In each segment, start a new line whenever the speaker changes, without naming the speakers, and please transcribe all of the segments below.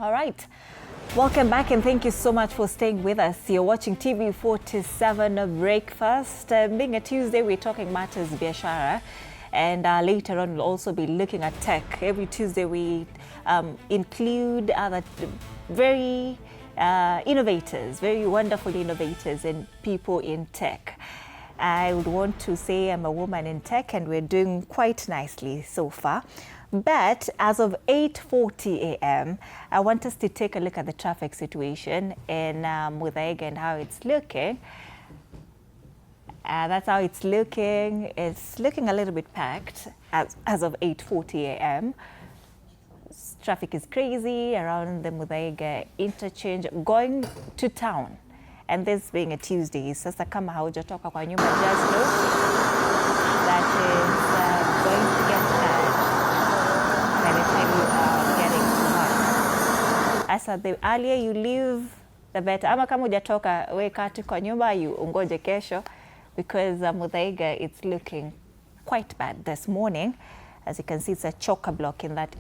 All right. Welcome back and thank you so much for staying with us. You're watching TV47 Breakfast. Being a Tuesday, we're talking matters Biashara. And later on, we'll also be looking at tech. Every Tuesday, we include other very innovators, very wonderful innovators and people in tech. I would want to say I'm a woman in tech and we're doing quite nicely so far. But as of 8:40 a.m., I want us to take a look at the traffic situation in Muthaiga and how it's looking. That's how it's looking. It's looking a little bit packed as of 8:40 a.m. Traffic is crazy around the Muthaiga interchange going to town. And this being a Tuesday, sasa kama haujatoka kwa nyumba, just know that is going to get bad by the time you are getting to work. As the earlier you leave, the better. Ama kama hujatoka, weka tu kwa nyumba, you ungoje kesho, because Muthaiga, it's looking quite bad this morning. As you can see, it's a chock-a-block in that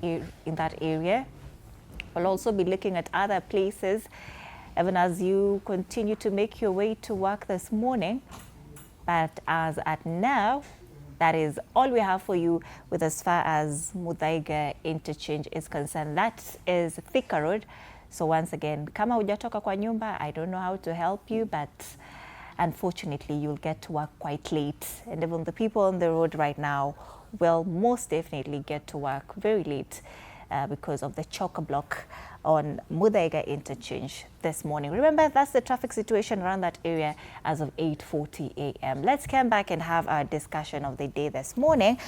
area. We'll also be looking at other places even as you continue to make your way to work this morning. But as at now, that is all we have for you with as far as Muthaiga interchange is concerned. That is Thika Road. So once again, kama hujatoka kwa nyumba, I don't know how to help you, but unfortunately, you'll get to work quite late. And even the people on the road right now will most definitely get to work very late because of the chock-a-block on Muthaiga interchange this morning. Remember, that's the traffic situation around that area as of 8:40 a.m. Let's come back and have our discussion of the day this morning.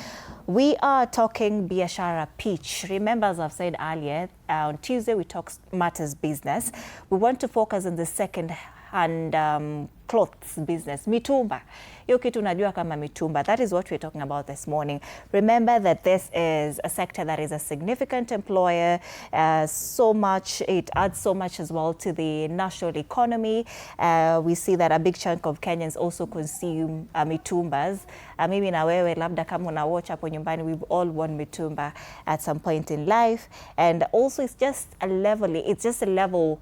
We are talking Biashara pitch. Remember, as I've said earlier, on Tuesday we talk matters business. We want to focus on the second-hand clothes business, mitumba. Hiyo kitu unajua kama mitumba. That is what we're talking about this morning. Remember that this is a sector that is a significant employer. So much, it adds so much as well to the national economy. We see that a big chunk of Kenyans also consume mitumbas. Mimi na wewe labda kama una watch hapo nyumbani, we've all worn mitumba at some point in life. And also it's just a level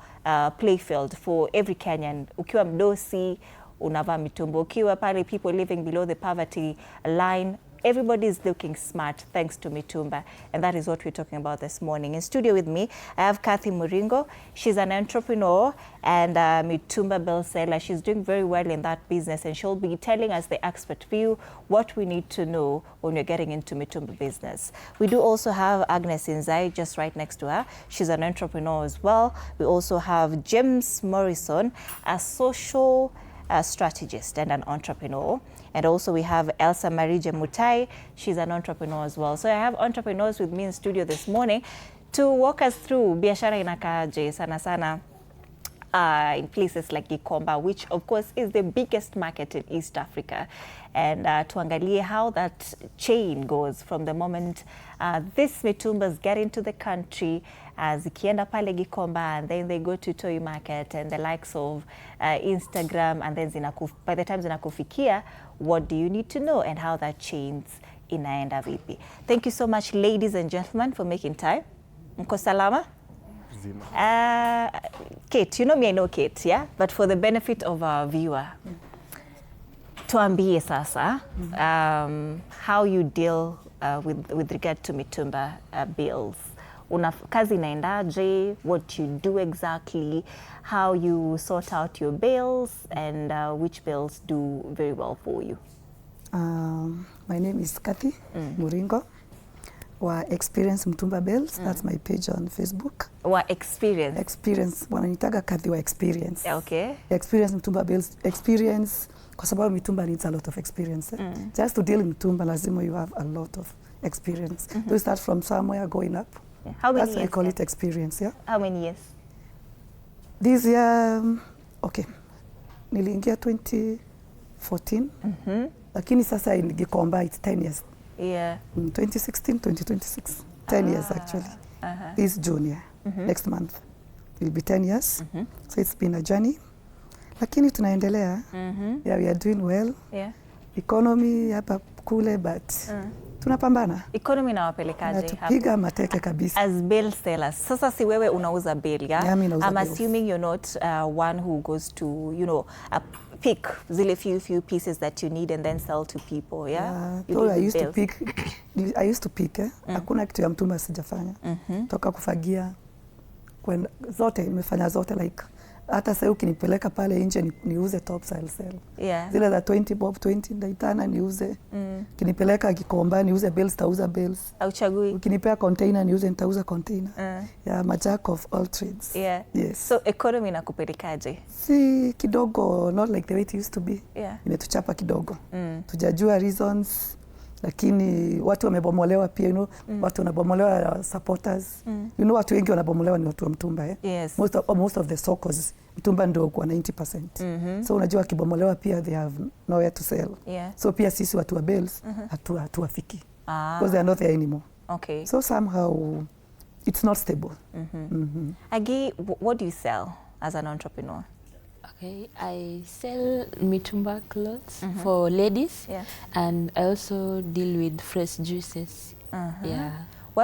play field for every Kenyan. Ukiwa mdosi, unavaa mitumba. Ukiwa pale people living below the poverty line, everybody is looking smart thanks to mitumba, and that is what we're talking about this morning. In studio with me, I have Kathy Muringo. She's an entrepreneur and a mitumba bill seller. She's doing very well in that business, and she'll be telling us the expert view, what we need to know when we're getting into mitumba business. We do also have Agnes Inzai just right next to her. She's an entrepreneur as well. We also have James Morrison, a social strategist and an entrepreneur. And also we have Elsa Marije Mutai. She's an entrepreneur as well. So I have entrepreneurs with me in studio this morning to walk us through Biashara inakaaje sana sana in places like Gikomba, which of course is the biggest market in East Africa. And tuangalie how that chain goes from the moment these mitumbas get into the country, zikienda pale Gikomba, and then they go to Toy Market and the likes of Instagram, and then by the time zinakufikia, what do you need to know and how that chains inaenda vipi. Thank you so much, ladies and gentlemen, for making time. Mko salama? Kate, you know me, I know Kate, yeah? But for the benefit of our viewer, tuambie sasa how you deal with regard to mitumba bills. Kazi inaendaje, what you do exactly, how you sort out your bills, and which bills do very well for you.
My name is Kathy Muringo. Wa Experience Mtumba Bills. That's my page on Facebook.
Wa Experience?
Experience. Wananitaga Kathy wa Experience.
Okay.
Experience Mtumba Bills. Experience, kwa sababu mitumba needs a lot of experience. Just to deal in mitumba, lazima you have a lot of experience. You start from somewhere going up.
Yeah. How many
years?
That's
I call it experience, yeah.
How many years?
This year, okay. Niliingia 2014. Lakini sasa in Gikomba, it's 10 years.
Yeah.
2016, 2026. 10 years actually. This June, yeah. Next month will be 10 years. So it's been a journey. Lakini tunaendelea. Yeah, we are doing well.
Yeah.
Economy hapa kule, but tunapambana.
Economy inawapelekaje hapo?
Tupiga mateke kabisa.
As bail sellers, sasa si wewe unauza bail, yeah?
Yeah,
I'm assuming you're not one who goes to, you know, pick zile few pieces that you need and then sell to people, yeah?
So I used to pick, hakuna kitu ya mtumba sijafanya. Toka kufagia, zote, nimefanya zote, like, hata sasa ukinipeleka pale nje niuze tops I'll sell.
Yeah.
Zile za 20 bob 20 ndaitana niuze. Kinipeleka Gikomba niuze bills, tauza bills.
Auchagui.
Ukinipea container niuze nitauza container. Yeah, I'm a jack of all trades.
Yeah.
Yes.
So economy inakupelekaje?
Si kidogo, not like the way it used to be.
Yeah.
Imetuchapa kidogo. Tujajua reasons, lakini watu wamebomolewa pia, you know, watu wanabomolewa supporters. You know, watu wengi wanabomolewa ni watu wa mtumba,
Yes.
Most of the socos mtumba ndio kwa 90%. So unajua kibomolewa pia they have nowhere to sell.
Yeah.
So pia sisi watu wa bills hatuwafiki. Because they are not there anymore.
Okay.
So somehow it's not stable.
Agi, what do you sell as an entrepreneur?
Okay, I sell mitumba clothes for ladies, and I also deal with fresh juices. Yeah.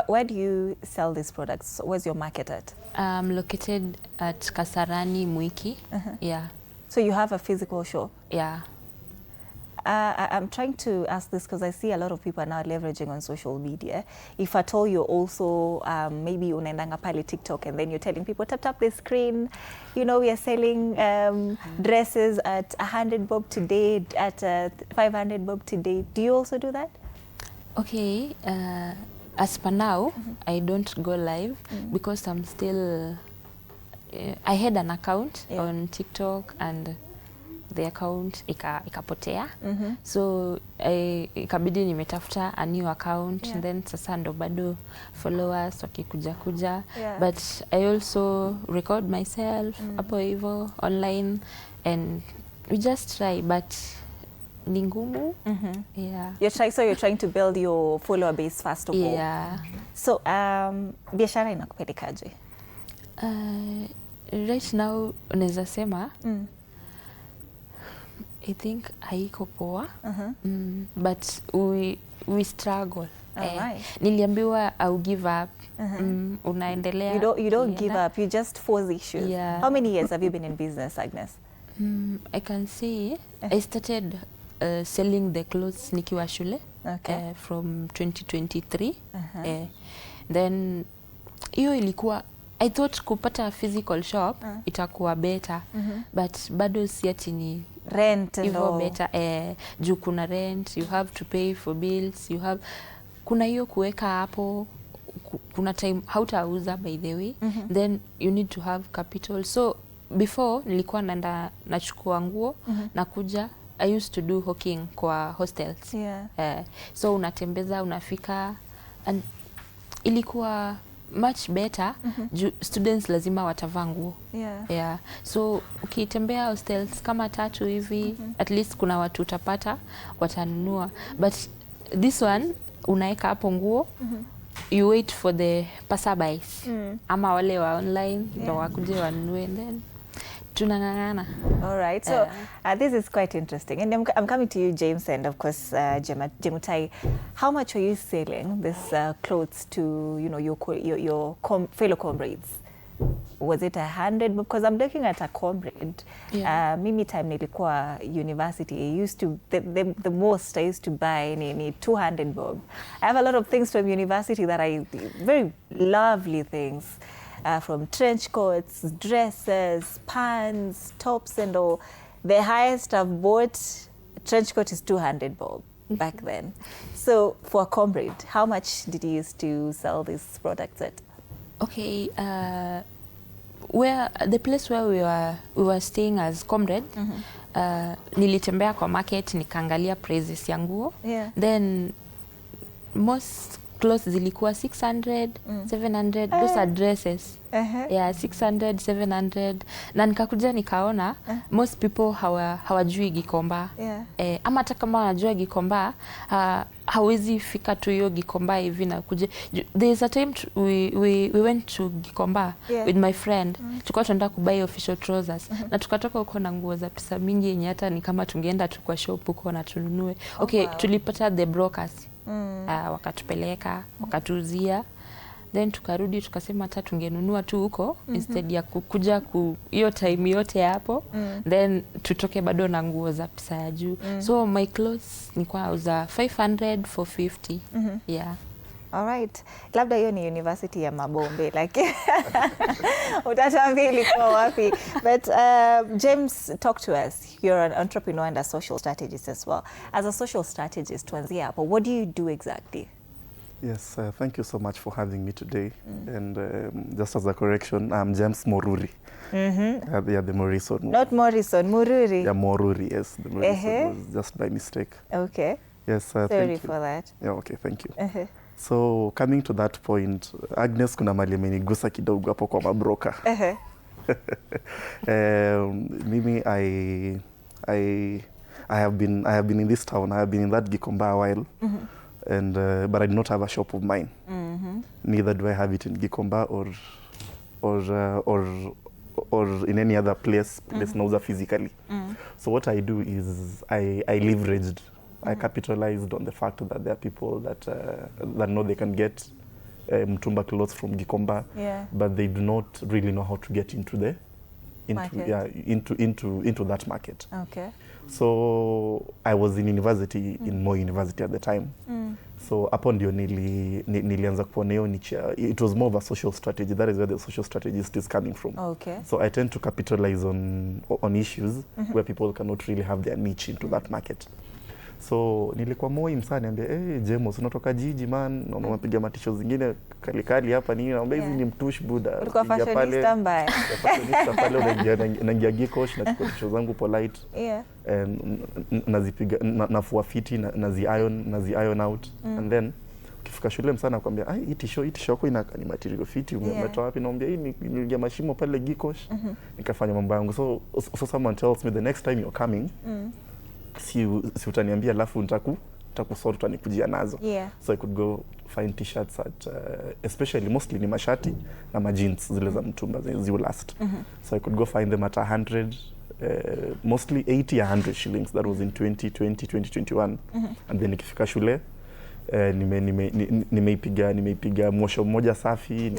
Where do you sell these products? Where's your market at?
I'm located at Kasarani, Mwiki. Yeah.
So you have a physical shop?
Yeah.
I'm trying to ask this because I see a lot of people are now leveraging on social media. If at all you're also, maybe unaendanga pale TikTok and then you're telling people, tap the screen, you know, we are selling dresses at 100 bob today, at 500 bob today. Do you also do that?
Okay, as per now, I don't go live because I'm still, I had an account on TikTok and the account ikapotea. So ikabidi nimetafuta a new account and then sasa ndo bado followers wakikuja. But I also record myself hapo hivyo online and we just try, but ni ngumu. Yeah.
You're trying to build your follower base first of all.
Yeah.
So biashara inakupelekaje?
Right now unaweza sema I think haiko poa. But we struggle. Niliambiwa I'll give up. Unaendelea.
You don't give up, you just force issues.
Yeah.
How many years have you been in business, Agnes?
I can say I started selling the clothes nikiwa shule from 2023. Then hiyo ilikuwa, I thought kupata physical shop itakuwa better, but bado si ati ni
rent and all.
Better, juu kuna rent, you have to pay for bills, kuna hiyo kuweka hapo, kuna time hautauza by the way, then you need to have capital. So before nilikuwa naenda nachukua nguo nakuja, I used to do hawking kwa hostels. So unatembeza, unafika, and ilikuwa much better. Students lazima watavaa nguo. So ukitembea hostels kama 3 hivi, at least kuna watu utapata watanunua. But this one unaeka hapo nguo, you wait for the passerbys ama wale wa online ndo wakuje wanunue, and then tunang'ang'ana.
All right, so this is quite interesting, and I'm coming to you, James, and of course Jemutai. How much are you selling this clothes to, you know, your fellow comrades? Was it 100? Because I'm looking at a comrade. Mimi time nilikuwa university, I used to the most I used to buy ni 200 bob. I have a lot of things from university that very lovely things. From trench coats, dresses, pants, tops and all. The highest I've bought trench coat is 200 bob back then. So for a comrade, how much did you used to sell these products at?
Okay, where the place where we were staying as comrade, nilitembea kwa market nikaangalia prices ya nguo. Then most clothes zilikuwa 600, 700, those are dresses. 600, 700. Na nikakuja nikaona most people hawajui Gikomba. Ama hata kama wanajua Gikomba, hawezi fika tu hiyo Gikomba hivi na kuja. There's a time we went to Gikomba with my friend. Tulikuwa tunaenda kubuy official trousers. Na tukatoka huko na nguo za pesa mingi yenye hata ni kama tungeenda tu kwa shop huko na tununue. Okay, tulipata the brokers. wakatupeleka, wakatuuzia. Then tukarudi tukasema hata tungenunua tu huko instead ya kukuja hiyo time yote hapo. Then tutoke bado na nguo za pesa ya juu. So my clothes nilikuwa nauza 500 for 50. Yeah.
All right. Labda hiyo ni university ya Mabombe like utatuambia ilikuwa wapi. But James, talk to us. You're an entrepreneur and a social strategist as well. As a social strategist, tuanzie hapo. What do you do exactly?
Yes, thank you so much for having me today. And just as a correction, I'm James Moruri. Yeah, the Morrison.
Not Morrison, Mururi.
Yeah, Moruri, yes. The Morrison was just by mistake.
Okay.
Yes,
Sorry
thank you.
for that.
Yeah, okay, thank you. So, coming to that point, Agnes kuna mali amenigusa kidogo hapo kwa mabroka. Mimi, I have been in this town. I have been in that Gikomba a while. And but I do not have a shop of mine. Neither do I have it in Gikomba or in any other place nauza physically. So what I do is I leveraged, I capitalized on the fact that there are people that know they can get mtumba clothes from Gikomba, but they do not really know how to get into that market.
Okay.
So I was in university, in Moi University at the time. So upon ndio nilianza kuona hiyo niche. It was more of a social strategy. That is where the social strategist is coming from.
Okay.
So I tend to capitalize on issues where people cannot really have their niche into that market. So nilikuwa Moi msanii niambia, James unatoka jiji man, na unapiga matisho zingine kali hapa nini, naomba hizi ni mtush buda.
Ulikuwa fashionista mbaya.
Fashionista pale unaingia Gikosh na chukua tisho zangu polite. Nazipiga nafua fiti nazi iron out. And then ukifika shule msana akwambia, hii tisho yako ina ni material fiti, umetoa wapi? Naambia hii niliingia mashimo pale Gikosh. Nikafanya mambo yangu. So someone tells me the next time you're coming, si utaniambia alafu nitakusort utanikujia nazo. So I could go find t-shirts at especially mostly ni mashati na ma-jeans zile za mtumba zi last. So I could go find them at 100 mostly 80 100 shillings. That was in 2020 2021. And then nikifika shule nimeipiga mwosho mmoja safi,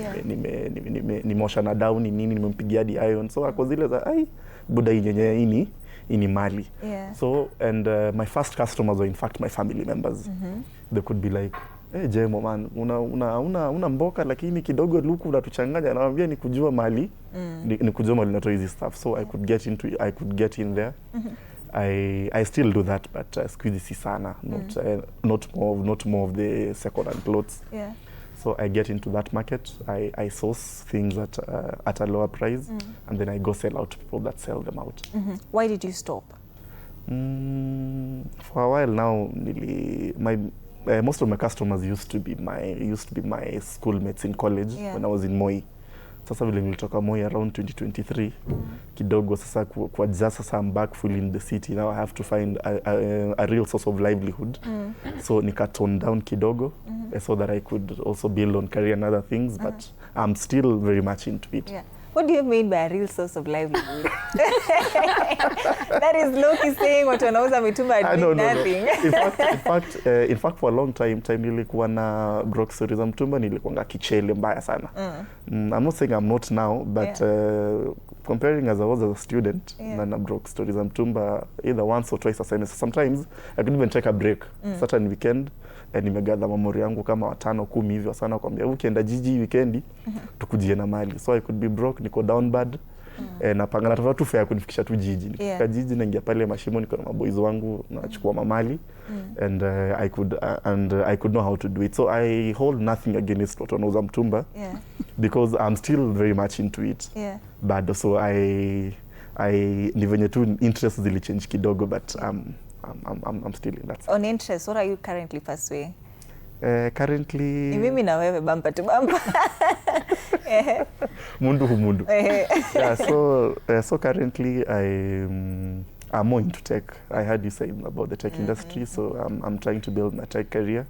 nimeosha na down nini, nimempigia hadi iron. So ako zile za buda inyenye ini mali. So and my first customers were in fact my family members. They could be like, Jemo man, una mboka lakini kidogo luku unatuchanganya. Naambia ni kujua mali, ni kujua mali natoa hizi stuff. So I could get in there. I still do that, but squeeze si sana, not more of the second hand clothes. So I get into that market. I source things at a lower price, and then I go sell out to people that sell them out.
Why did you stop?
For a while now, most of my customers used to be my schoolmates in college when I was in Moi. Sasa vile nilitoka Moi around 2023 kidogo sasa kwa sasa I'm back fully in the city. Now I have to find a real source of livelihood. So nika tone down kidogo so that I could also build on career and other things, but I'm still very much into it.
What do you mean by a real source of livelihood? That is Loki saying what wanauza mitumba and nothing.
In fact for a long time nilikuwa na groceries za mtumba, nilikuwa kichele mbaya sana. I'm not saying I'm not now, but comparing as I was as a student, na broke stories za mtumba either once or twice a semester. Sometimes I could even take a break. Certain weekend nimegather memory yangu kama 5 10 hivyo sana, kwambia ukienda jiji weekendi tukujie na mali. So I could be broke, niko down bad. Napanga natafuta tu fare kunifikisha tu jiji. Nikifika jiji naingia pale mashimo, niko na maboys wangu nachukua mamali. And I could know how to do it. So I hold nothing against what wanauza mtumba, because I'm still very much into it. But so ni venye tu interest zili change kidogo, but I'm still in that.
On interest, what are you currently pursuing?
Currently
ni mimi na wewe bumper to bumper.
Mundu. Yeah, so currently I'm more into tech. I heard you say about the tech industry, so I'm trying to build my tech career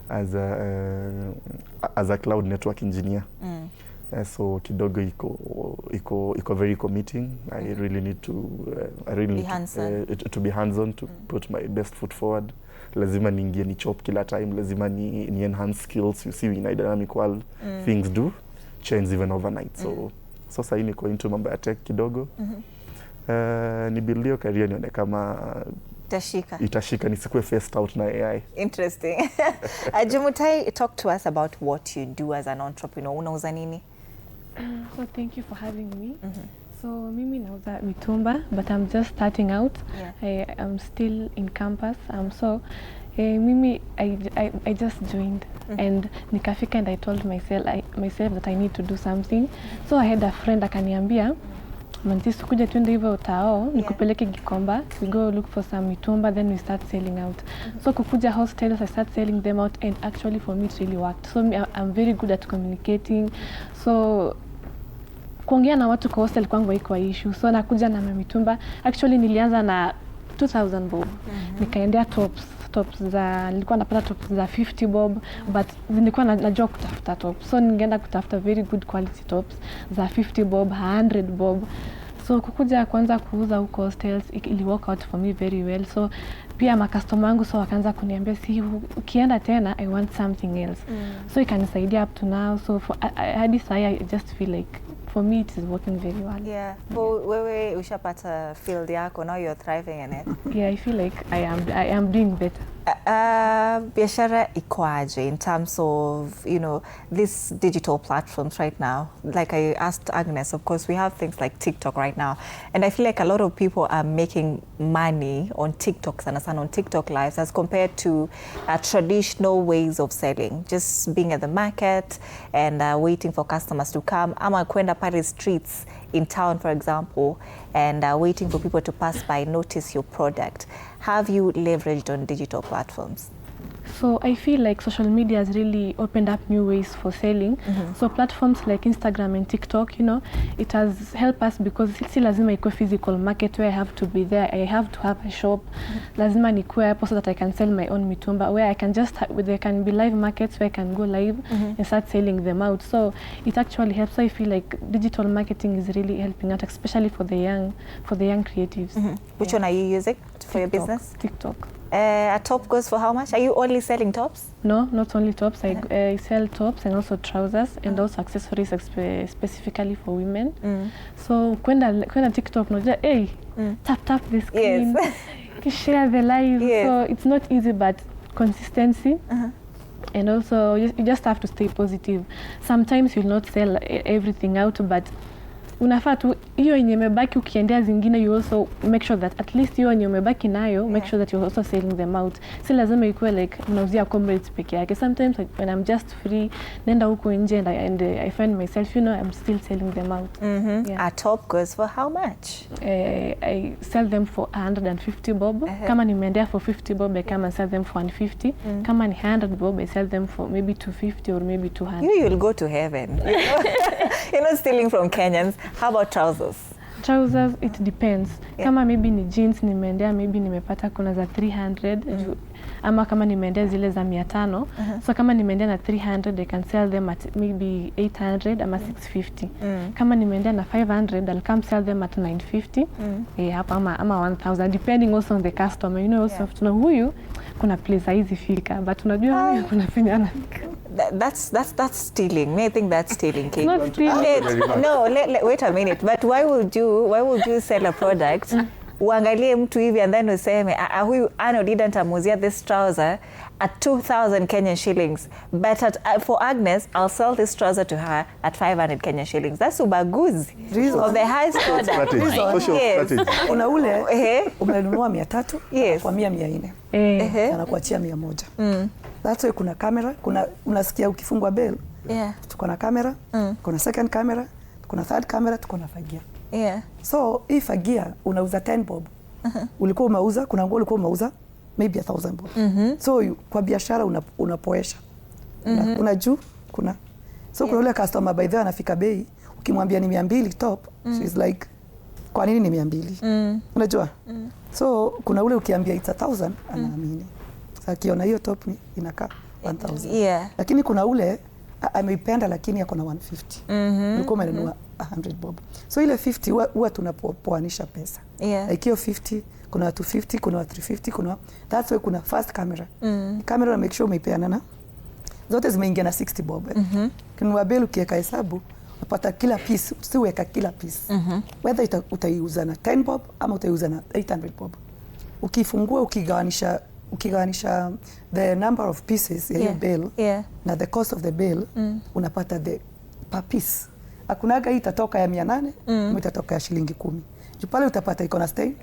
as a cloud network engineer. So kidogo iko very committing. I really need to be hands-on to put my best foot forward lazima niingie ni chop kila time, lazima ni enhance skills. You see in a dynamic world things do change even overnight. So sasa hii niko into mambo ya tech kidogo. Ni build your career nione kama itashika nisikue faced out na AI.
Interesting. Jumutai, talk to us about what you do as an entrepreneur. Unauza nini?
So thank you for having me. So mimi nauza mitumba, but I'm just starting out. I'm still in campus. Mimi I just joined and nikafika and I told myself that I need to do something. So I had a friend akaniambia, Mantis kuja tuende hivyo utao, nikupeleke Gikomba, we go look for some mitumba, then we start selling out. So kukuja hostels, I start selling them out, and actually for me it really worked. So I'm very good at communicating. So kuongea na watu kwa hostel kwangu haikuwa issue. So nakuja na mitumba. Actually nilianza na 2000 bob. Nikaendea nilikuwa napata tops za 50 bob, but nilikuwa najua kutafuta tops. So ningeenda kutafuta very good quality tops za 50 bob, 100 bob. So kukuja kwanza kuuza huko hostels, ili work out for me very well. So pia makastoma wangu wakaanza kuniambia, si ukienda tena I want something else. So ikanisaidia up to now. So hadi sasa I just feel like for me it is working very well.
Yeah. But wewe ushapata field yako, now you're thriving in it.
Yeah, I feel like I am doing better.
Biashara ikwaje in terms of, you know, these digital platforms right now? Like I asked Agnes, of course, we have things like TikTok right now. And I feel like a lot of people are making money on TikToks and on TikTok lives as compared to traditional ways of selling. Just being at the market and waiting for customers to come. Ama kwenda pale streets in town, for example, and waiting for people to pass by, notice your product. Have you leveraged on digital platforms?
So I feel like social media has really opened up new ways for selling. So platforms like Instagram and TikTok, you know, it has helped us because si lazima ikuwe physical market where I have to be there. I have to have a shop. Lazima nikuwe hapo so that I can sell my own mitumba, where I can just there can be live markets where I can go live and start selling them out. So it actually helps. So I feel like digital marketing is really helping out, especially for the young creatives.
Which one are you using for your business?
TikTok.
A top goes for how much? Are you only selling tops?
No, not only tops. I sell tops and also trousers and also accessories specifically for women. So kwenda TikTok, hey, tap the screen, share the live. So it's not easy, but consistency. And also you just have to stay positive. Sometimes you'll not sell everything out, but unafaa tu hiyo yenye imebaki ukiendea zingine, you also make sure that at least hiyo yenye umebaki nayo, make sure that you're also selling them out. Si lazima ikuwe like unauzia comrades peke yake. Sometimes like, when I'm just free, nenda huko nje and I find myself, you know, I'm still selling them out.
A top goes for how much?
I sell them for 150 bob. Kama nimeendea for 50 bob, I come and sell them for 150. Kama ni 100 bob, I sell them for maybe 250 or maybe 200.
You'll go to heaven. You're not stealing from Kenyans. How about trousers?
Trousers, it depends. Kama maybe ni jeans nimeendea, maybe nimepata kuna za 300. Ama kama nimeendea zile za 500. So kama nimeendea na 300, I can sell them at maybe 800 ama 650. Kama nimeendea na 500, I'll come sell them at 950. Hapa ama 1000, depending also on the customer. You know, also tuna huyu kuna place hizi fika, but unajua huyu kuna finyana.
That's stealing. May I think that's stealing, Kate?
Not stealing.
No, wait a minute. But why would you sell a product? Uangalie mtu hivi and then useme huyu Anodida nitamuzia this trouser at 2,000 Kenyan shillings, but for Agnes I'll sell this trouser to her at 500 Kenyan shillings. That's ubaguzi of the highest product.
Kuna ule umenunua 300 kwa 400 anakuachia 100. That's why kuna kamera, unasikia ukifungwa bell. Tuko na kamera, kuna second camera, kuna third camera, tuko na fagia. So hii fagia unauza 10 bob. Ulikuwa umeuza, kuna nguo ulikuwa umeuza maybe 1000 bob. So kwa biashara unapoesha. Unajua kuna. So kuna ule customer by the way anafika bei, ukimwambia ni 200 top, she's like kwa nini ni 200? Unajua? So kuna ule ukiambia it's 1000 anaamini. Sasa akiona hiyo top ni inakaa 1000. Lakini kuna ule ameipenda lakini yako na 150. Ulikuwa umenunua 100 bob. So ile 50 huwa tunapoanisha pesa. Like hiyo 50 kuna 250, kuna 350, kuna that's why kuna first camera. Camera make sure umeipeana na zote zimeingia na 60 bob. Kinunua bill ukiweka hesabu unapata kila piece, usiweka kila piece. Whether utaiuza na 10 bob ama utaiuza na 800 bob. Ukifungua ukigawanisha the number of pieces ya hiyo bill na the cost of the bill unapata the per piece. Hakunaga hii itatoka ya 800, itatoka ya shilingi 10. Juu pale utapata iko na stain,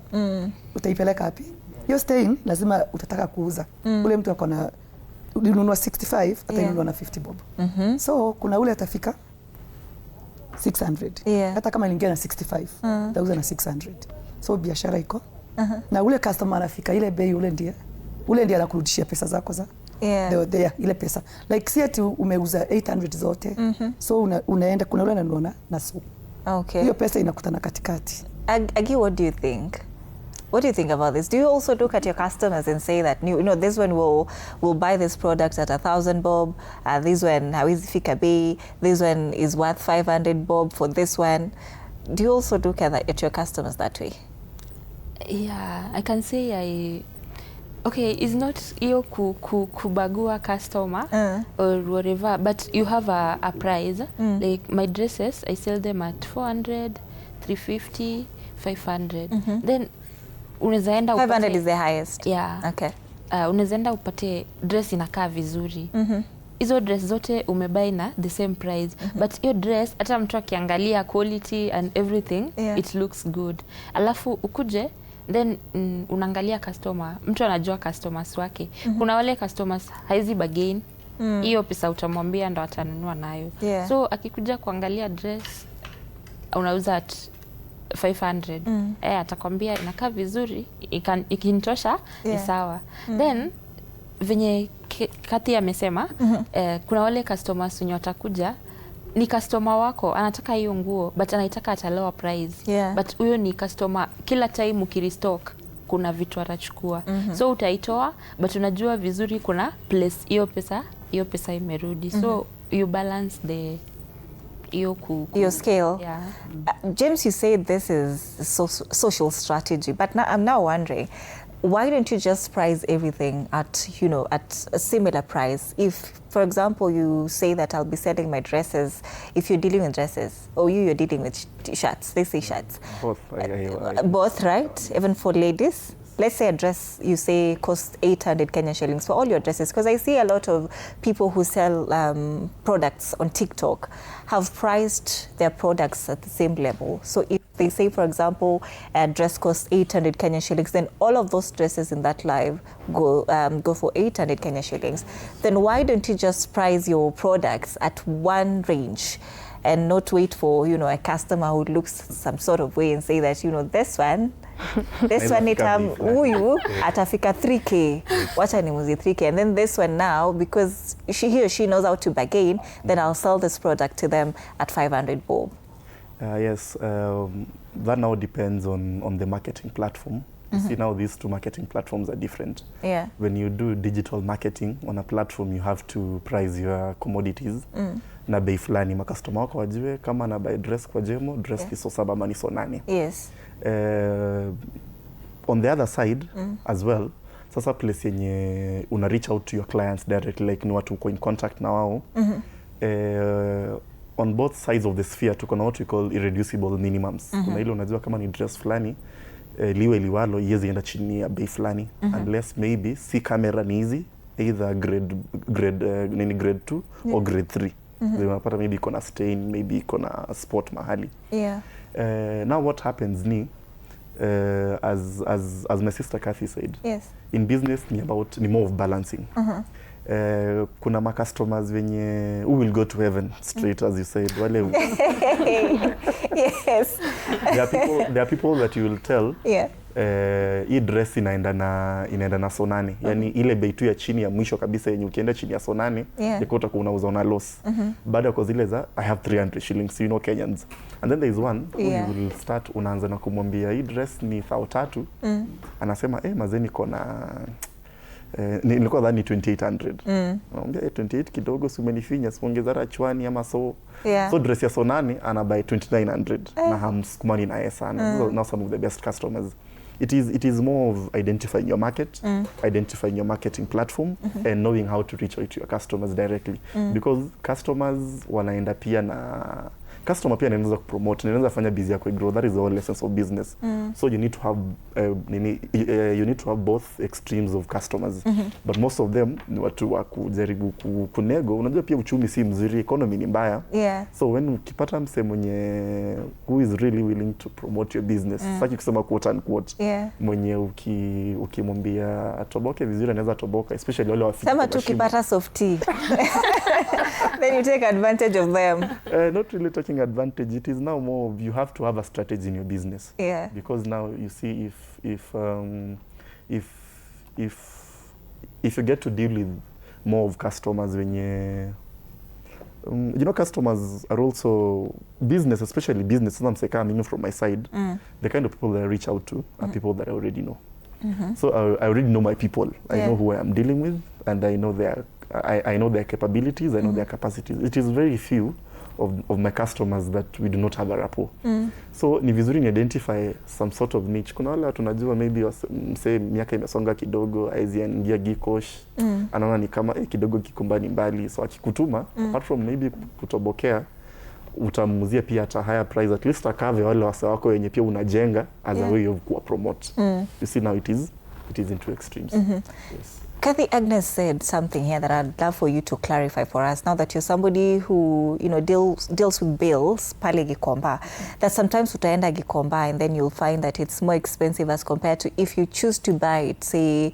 utaipeleka wapi? Hiyo stain lazima utataka kuuza. Ule mtu akona ulinunua 65, atainunua na 50 bob. So kuna ule atafika 600. Hata kama iliingia na 65, utauza na 600. So biashara iko. Na ule customer anafika ile bei, ule ndiye anakurudishia pesa zako za ile pesa. Like si ati umeuza 800 zote. So unaenda kuna ule ananunua na so.
Okay.
Hiyo pesa inakutana katikati.
Agi, what do you think? What do you think about this? Do you also look at your customers and say that, you know, this one will buy this product at 1,000 bob, this one hawezi fika bei, this one is worth 500 bob for this one? Do you also look at your customers that way?
Yeah, I can say okay, it's not you kubagua customer or whatever, but you have a price. Like my dresses, I sell them at 400, 350, 500. Then unaweza enda upate
500 is the highest.
Yeah.
Okay.
Unaweza enda upate dress inakaa vizuri. Hizo dress zote umebuy na the same price, but hiyo dress hata mtu akiangalia quality and everything, it looks good. Alafu ukuje then unaangalia customer, mtu anajua customers wake. Kuna wale customers haizi bargain, hiyo pesa utamwambia ndo atanunua nayo. So akikuja kuangalia dress unauza at 500, atakwambia inakaa vizuri, ikinitosha ni sawa. Then venye Kati amesema, kuna wale customers wenye watakuja ni customer wako anataka hiyo nguo but anaitaka at a lower price. But huyo ni customer, kila time ukirestock kuna vitu atachukua. So utaitoa but unajua vizuri kuna place hiyo pesa imerudi. So you balance the your scale.
James, you said this is social strategy, but now I'm now wondering, why don't you just price everything at, you know, at a similar price? If, for example, you say that I'll be selling my dresses, if you're dealing with dresses, or you're dealing with shirts, they say shirts.
Both.
Both, right? Even for ladies. Let's say a dress you say costs 800 Kenyan shillings for all your dresses, because I see a lot of people who sell products on TikTok have priced their products at the same level. So if they say, for example, a dress costs 800 Kenyan shillings, then all of those dresses in that live go for 800 Kenyan shillings. Then why don't you just price your products at one range and not wait for, you know, a customer who looks some sort of way and say that, you know, this one huyu atafika 3K, wacha nimuzie 3K, and then this one now, because he or she knows how to bargain, then I'll sell this product to them at 500 bob.
Yes, that now depends on the marketing platform. You see now these two marketing platforms are different. When you do digital marketing on a platform, you have to price your commodities na bei fulani, makastoma wako wajue kama na buy dress kwa Jemo, dress ni so 7 ama ni so 8.
Yes.
On the other side as well, sasa place yenye una reach out to your clients directly, like ni watu uko in contact na wao. On both sides of the sphere tuko na what we call irreducible minimums. Kuna ile unajua kama ni dress fulani liwe liwalo yezi enda chini ya bei fulani, unless maybe si camera ni hizi either grade 2 or grade 3. Unapata maybe iko na stain, maybe iko na spot mahali. Now what happens ni as my sister Kathy said, in business ni more of balancing. Kuna ma customers wenye who will go to heaven straight, as you said, wale
yes.
There are people that you will tell hii dress inaenda na so 8, yani ile bei tu ya chini ya mwisho kabisa yenye ukienda chini ya so 8 yako utakuwa unauza na loss. Baada kwa zile za I have 300 shillings, you know, Kenyans. And then there is one who you will start, unaanza na kumwambia hii dress ni 3,000. Anasema mazeni nilikuwa dhani 2800. Naambia 28 kidogo, si umenifinya, siongeza hata chwani ama so. So dress ya so 8 ana buy 2900 na hamsukumani naye sana. So now some of the best customers. It is more of identifying your market, identifying your marketing platform, and knowing how to reach out to your customers directly. Because customers wanaenda pia na customer pia anaweza kupromote, anaweza fanya busy yako grow. That is the whole essence of business. So you need to have you need to have both extremes of customers. But most of them ni watu wa kujaribu kunego. Unajua pia uchumi si mzuri, economy ni mbaya. So when ukipata mse mwenye who is really willing to promote your business, saki kusema quote unquote, mwenye ukimwambia atoboke vizuri anaweza toboka, especially wale wafiki.
Sema tu kipata softie. Then you take advantage of them.
Not really taking advantage. It is now more of you have to have a strategy in your business. Because now you see if you get to deal with more of customers when you know, customers are also business, especially business. I'm saying coming from my side, the kind of people that I reach out to are people that I already know. So I already know my people. I know who I am dealing with, and I know I know their capabilities, I know their capacities. It is very few of my customers that we do not have a rapport. So ni vizuri ni identify some sort of niche. Kuna wale tunajua maybe mse miaka imesonga kidogo, aizi ingia gikosh, anaona ni kama kidogo kikumbani mbali, so akikutuma apart from maybe kutobokea, utamuzia pia at a higher price, at least akave wale wase wako wenye pia unajenga as a way of kuwa promote. You see, now it is into extremes. Yes.
Kathy, Agnes said something here that I'd love for you to clarify for us. Now that you're somebody who, you know, deals with bills pale Gikomba, that sometimes utaenda Gikomba and then you'll find that it's more expensive as compared to if you choose to buy it, say,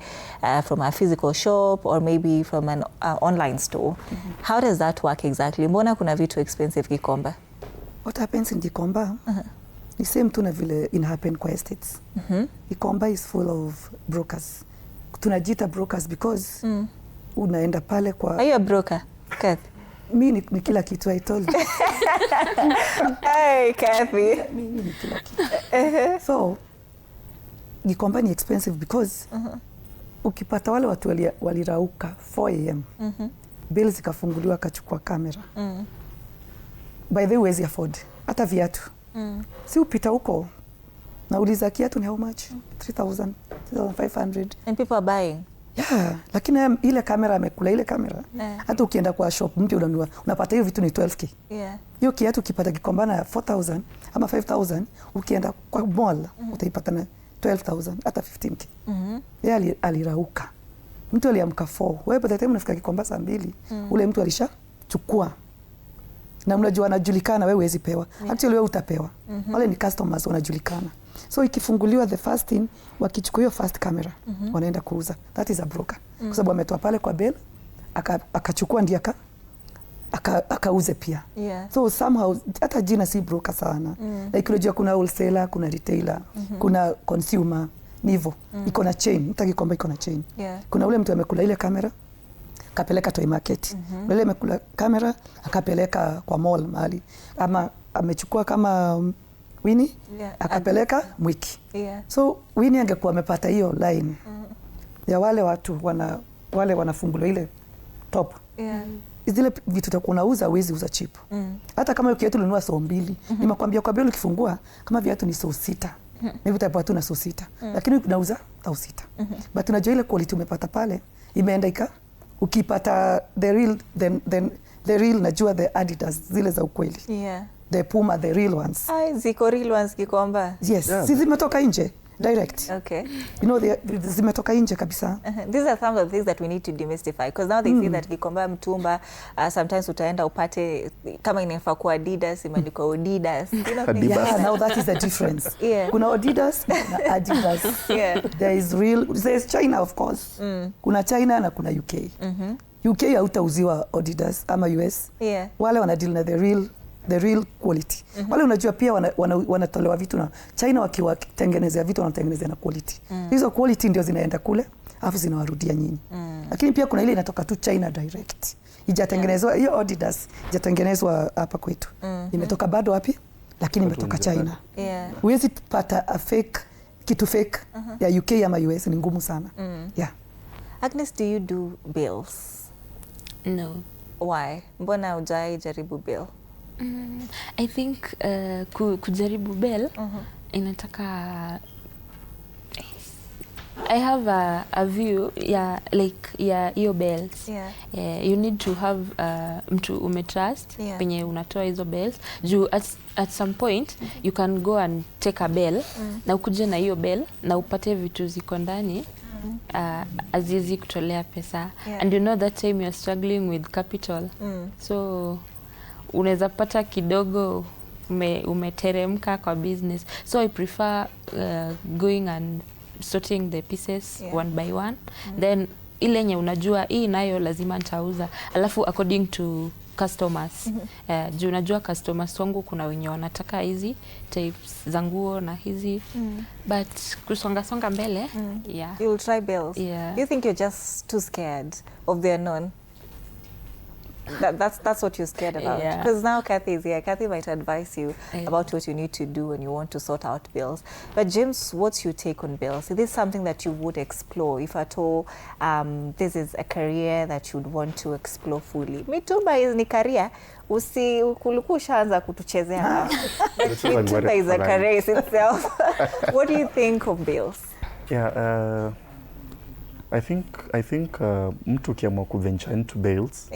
from a physical shop or maybe from an online store. How does that work exactly? Mbona kuna vitu expensive Gikomba?
What happens in Gikomba? The same tuna vile in happen kwa estates. Gikomba is full of brokers. Tunajita brokers because unaenda pale kwa...
Are you a broker, Kathy?
Mi ni kila kitu, I told you.
Hey, Kathy.
Mi ni kila kitu. So, Gikomba ni expensive because ukipata wale watu walirauka 4 AM, bills zikafunguliwa kachukua kamera. By the way, huwezi afford. Hata viatu. Si upita huko, nauliza kiatu ni how much? 3,000, 3,500.
And people are buying?
Yeah, lakini ile kamera amekula ile kamera. Hata ukienda kwa shop mpya unapata hiyo vitu ni 12k. Hiyo kiatu ukipata Gikomba na 4,000 ama 5,000, ukienda kwa mall utaipata na 12,000 hata 15k. Yeye alirauka. Mtu aliamka 4. Wewe by the time unafika Gikomba saa 2, ule mtu alishachukua. Na mnajua anajulikana, wewe huwezi pewa. Actually wewe utapewa. Wale ni customers wanajulikana. So ikifunguliwa the first thing, wakichukua hiyo first camera, wanaenda kuuza. That is a broker. Kwa sababu ametoa pale kwa bill, akachukua ndiye akauze pia. So somehow hata jina si broker sana. Like unajua kuna wholesaler, kuna retailer, kuna consumer, nivo. Iko na chain, mtaki kwamba iko na chain. Kuna ule mtu amekula ile kamera, akapeleka toy market. Ule amekula kamera, akapeleka kwa mall mahali. Ama amechukua kama Winnie, akapeleka Mwiki. So Winnie angekuwa amepata hiyo line ya wale watu wale wanafungula ile top. Zile vitu utakunauza uwezi uza cheap. Hata kama hiyo kiatu ulinunua so 2, nimekwambia kwa bill ukifungua kama viatu ni so 6. Maybe utapata tu na so 6. Lakini unauza au 6. But unajua ile quality umepata pale imeenda ukipata the real then the real najua the Adidas zile za ukweli. The Puma, the real ones.
Ziko real ones Gikomba?
Yes. Si zimetoka nje direct.
Okay.
You know, zimetoka nje kabisa.
These are some of the things that we need to demystify, because now they see that Gikomba mtumba, sometimes utaenda upate kama inafaa kwa Adidas, imeandikwa Adidas. You know,
yeah, now that is the difference. Kuna Adidas na Adidas. There is real, there is China of course. Kuna China na kuna UK. UK hautauziwa Adidas ama US. Wale wana deal na the real quality. Wale unajua pia wanatolewa vitu na China wakiwatengenezea vitu wanatengenezea na quality. Hizo quality ndio zinaenda kule, afu zinawarudia nyinyi. Lakini pia kuna ile inatoka tu China direct. Ijatengenezwa hiyo Adidas, ijatengenezwa hapa kwetu. Imetoka bado wapi? Lakini imetoka China. Huwezi pata a fake kitu fake ya UK ama US, ni ngumu sana.
Agnes, do you do bills?
No.
Why? Mbona hujai jaribu bill?
I think kujaribu bill inataka I have a view hiyo bells. You need to have mtu umetrust penye unatoa hizo bells. Juu at some point you can go and take a bell na ukuje na hiyo bell na upate vitu ziko ndani azizi kutolea pesa. And you know that time you're struggling with capital. So unaweza pata kidogo umeteremka kwa business. So I prefer going and sorting the pieces one by one. Then ile nye unajua hii nayo lazima nitauza. Alafu according to customers. Juu unajua customers wangu kuna wenye wanataka hizi types za nguo na hizi. But kusonga mbele, yeah.
You'll try bills.
Yeah.
You think you're just too scared of the unknown? That's what you're scared about.
Yeah.
Because now Kathy is here. Kathy might advise you about what you need to do when you want to sort out bills. But James, what's your take on bills? Is this something that you would explore if at all this is a career that you'd want to explore fully? Mitumba ni career. Kulikuwa ushaanza kutuchezea hapa. Mitumba is a career itself. What do you think of bills?
Yeah, I think mtu kiamua kuventure into bills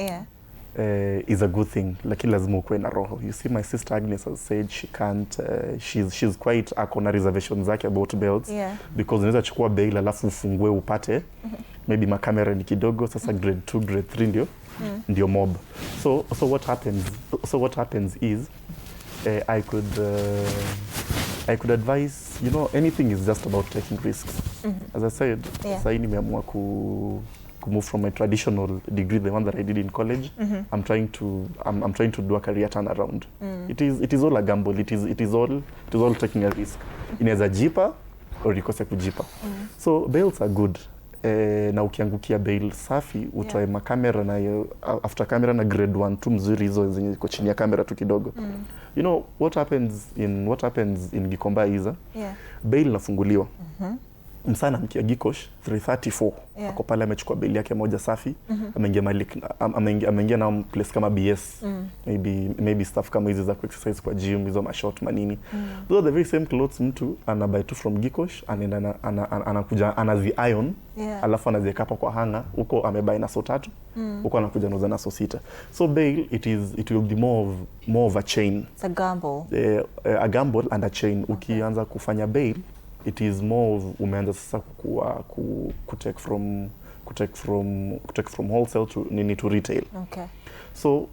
is a good thing. Lakini lazima ukuwe na roho. You see, my sister Agnes has said she can't, she's quite akona reservations zake about bills. Because unaweza chukua bail alafu ufungue upate maybe makamera ni kidogo, sasa grade 2, grade 3 ndio mob. So what happens is I could advise, you know, anything is just about taking risks. As I said, sasa nimeamua to move from my traditional degree, the one that I did in college. I'm trying to do a career turnaround. It is all a gamble. It is all taking a risk. Inaweza jipa or ikose kujipa. So bails are good. Na ukiangukia bail safi utoe makamera na after camera na grade 1 2 mzuri hizo zenye ziko chini ya kamera tu kidogo. You know what happens in Gikomba Iza? Bail nafunguliwa. Msana mkia Gikosh 334 ako pale amechukua bail yake moja safi, ameingia na place kama BS, maybe stuff kama hizi za ku exercise kwa gym, hizo mashot manini. Those are the very same clothes mtu anabuy tu from Gikosh, anakuja anazi iron, alafu anaziweka hapo kwa hanga, huko amebuy na so 3, huko anakuja anauza na so 6. So bail it will be more of a chain.
It's a gamble.
A gamble and a chain. Ukianza kufanya bail, it is more of umeanza sasa kutake from wholesale to retail.
Okay.
So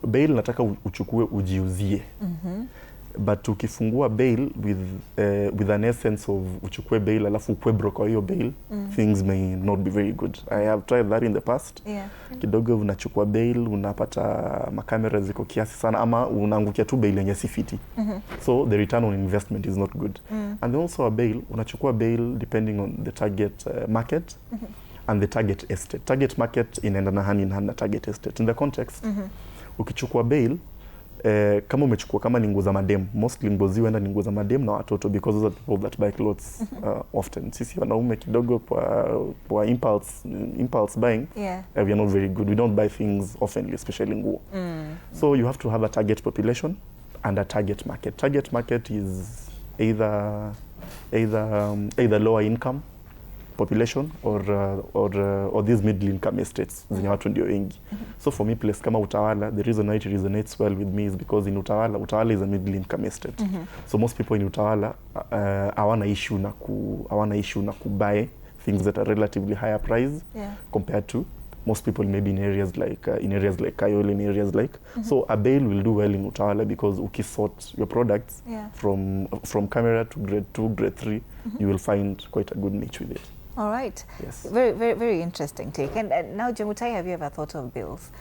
bail nataka uchukue ujiuzie. But ukifungua bail with an essence of uchukue bail alafu ukwe broker hiyo bail, things may not be very good. I have tried that in the past. Kidogo unachukua bail, unapata makamera ziko kiasi sana ama unaangukia tu bail yenye si fiti. So the return on investment is not good. And then also a bail, unachukua bail depending on the target market and the target estate. Target market inaendana hand in hand na target estate. In the context, ukichukua bail, kama umechukua kama ni nguo za madem, mostly nguo ziwenda ni nguo za madem na watoto, because those are the people that buy clothes often. Sisi wanaume kidogo kwa impulse buying, we are not very good. We don't buy things often, especially nguo. So you have to have a target population and a target market. Target market is either lower income population or these middle income estates zenye watu ndio wengi. So for me, place kama Utawala, the reason why it resonates well with me is because in Utawala is a middle income estate. So most people in Utawala hawana issue na kubuy things that are relatively higher price compared to most people maybe in areas like Kayole, in areas like. So a bail will do well in Utawala because ukisort your products from camera to grade 2, grade 3, you will find quite a good niche with it.
All right.
Yes.
Very, very, very interesting take. And now, Jemutai, have you ever thought of bills?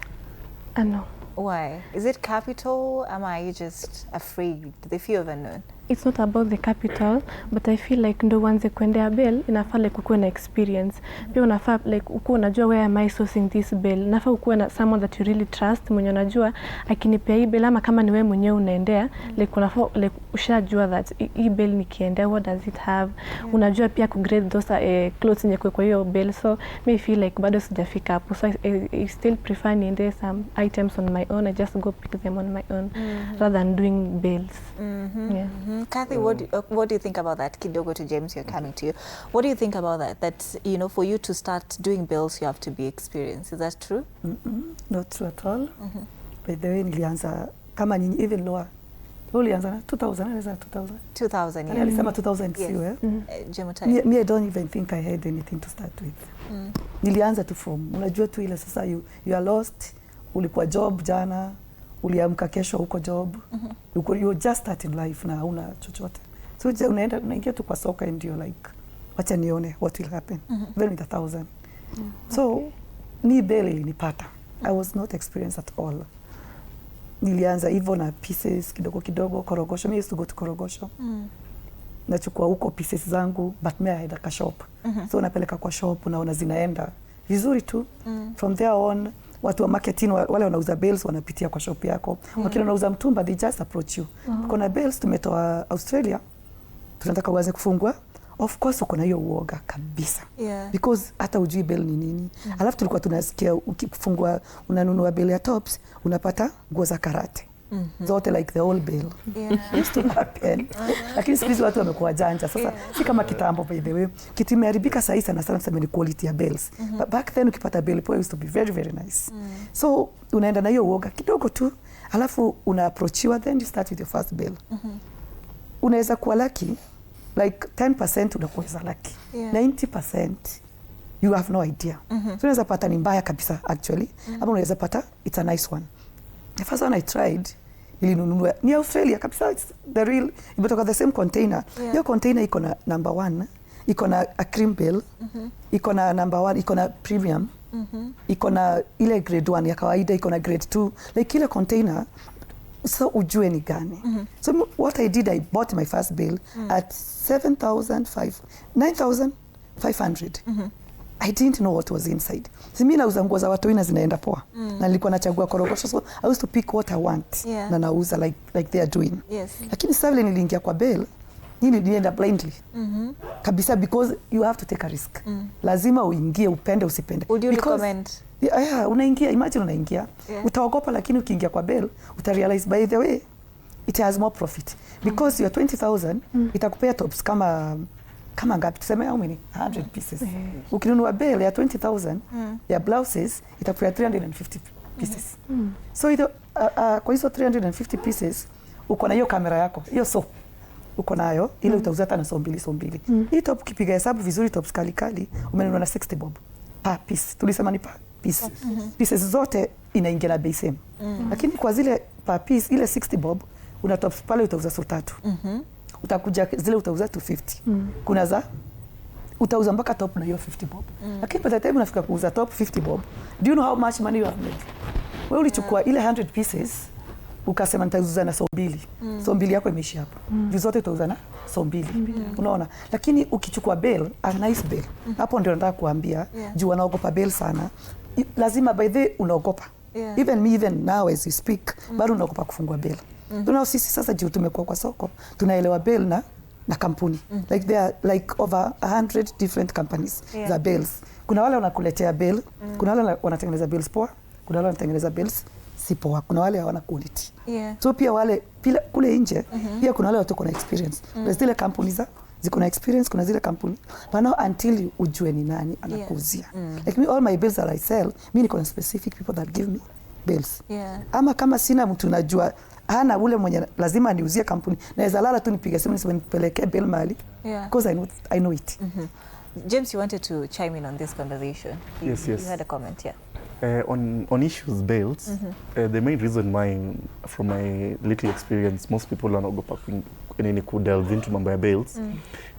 No.
Why? Is it capital? Am I just afraid? The fear of unknown?
it's not about the capital, but I feel like ndo uanze kuendea bail inafaa like ukuwe na experience. Pia unafaa like ukuwe unajua where am I sourcing this bail. Inafaa ukuwe na someone that you really trust, mwenye unajua akinipea hii bail, ama kama ni wewe mwenyewe unaendea, like unafaa like ushajua that hii bail nikiendea what does it have. Unajua pia kugrade those clothes yenye kwa hiyo bail. So me feel like bado sijafika hapo. So I still prefer niende some items on my own. I just go pick them on my own rather than doing bails. Yeah.
Kathy, what do you think about that? Kidogo to James, you're coming to you. What do you think about that? That, you know, for you to start doing bills, you have to be experienced. Is that true?
Not true at all. By the way, nilianza kama nyinyi, even lower. Ulianza na 2000, alizaa 2000.
2000,
yeah. Alisema 2000 siwe. Me, I don't even think I had anything to start with. Nilianza tu from, unajua tu ile sasa you are lost, ulikuwa job jana, uliamka kesho huko job, you just starting life na hauna chochote. So unaingia tu kwa soka and you're like, wacha nione what will happen. Even with 1,000. So, ni bail ilinipata. I was not experienced at all. Nilianza hivyo na pieces kidogo kidogo, korogosho. Me used to go to korogosho. Nachukua huko pieces zangu, but me I had a shop. So napeleka kwa shop, unaona zinaenda vizuri tu. From there on, watu wa marketing wale wanauza bills wanapitia kwa shop yako. Wakina wanauza mtumba, they just approach you. Kuna bills tumetoa Australia, tunataka uanze kufungua. Of course uko na hiyo uoga kabisa. Because hata ujui bill ni nini. Alafu tulikuwa tunasikia ukifungua unanunua bill ya tops, unapata nguo za karate. Zote like the whole bill. Used to happen. Lakini siku hizi watu wamekuwa janja. Sasa si kama kitambo, by the way. Kitu imeharibika sasa sana sana tuseme ni quality ya bills. But back then ukipata bill poa used to be very very nice. So unaenda na hiyo uoga kidogo tu, alafu una approachiwa, then you start with your first bill. Unaweza kuwa lucky, like 10% unakuwa lucky. 90% you have no idea. So unaweza pata ni mbaya kabisa actually, ama unaweza pata it's a nice one. The first one I tried, nilinunua ni Australia kabisa, it's the real, imetoka the same container. Hiyo container iko na number 1, iko na a cream bill, iko na number 1, iko na premium, iko na ile grade 1 ya kawaida, iko na grade 2, like ile container, so ujue ni gani. So what I did, I bought my first bill at 9,500. I didn't know what was inside. Mimi nauza nguo za watu wina zinaenda poa. Na nilikuwa nachagua korogosho, so I used to pick what I want. Na nauza like they are doing. Lakini sasa vile niliingia kwa bill, nilienda blindly. Kabisa, because you have to take a risk. Lazima uingie, upende usipende.
Would you recommend?
Yeah, unaingia, imagine unaingia. Utaogopa, lakini ukiingia kwa bill, utarealize by the way it has more profit. Because your 20,000 itakupea tops kama ngapi, tuseme how many 100 pieces. Ukinunua bill ya 20,000 ya blouses itakupea 350 pieces. So kwa hizo 350 pieces uko na hiyo kamera yako, hiyo so uko nayo ile utauza hata na so mbili. Hii top ukipiga hesabu vizuri, tops kali umenunua na 60 bob per piece. Tulisema ni per piece. Pieces zote inaingia na bei same. Lakini kwa zile per piece ile 60 bob una tops pale utauza so 3. Utakuja zile utauza 250. Kuna za utauza mpaka top na hiyo 50 bob. Lakini by the time unafika kuuza top 50 bob, do you know how much money you have made? Wewe ulichukua ile 100 pieces ukasema nitauza na so mbili. So mbili yako imeisha hapo. Zote utauza na so mbili. Unaona? Lakini ukichukua bill, a nice bill. Hapo ndio nataka kuambia, juu wanaogopa bill sana. Lazima by the unaogopa. Even now as we speak, bado unaogopa kufungua bill. Tunao sisi sasa juu tumekuwa kwa soko, tunaelewa bill na kampuni. Like there are like over 100 different companies za bills. Kuna wale wanakuletea bill, kuna wale wanatengeneza bills poa, kuna wale wanatengeneza bills si poa, kuna wale hawana quality. So pia wale pia kule nje, pia kuna wale watu kuna experience. Kuna zile kampuni ziko na experience, kuna zile kampuni. But now until ujue ni nani anakuuzia. Like me, all my bills that I sell, mimi niko na specific people that give me bills. Ama kama sina mtu najua hana ule mwenye lazima niuzie kampuni, naweza lala tu nipige simu nipeleke bill mali, because I know it.
James, you wanted to chime in on this conversation.
Yes.
You had a comment,
on issues bills, the main reason why, from my little experience, most people wanaogopa ku delve into mambo ya bills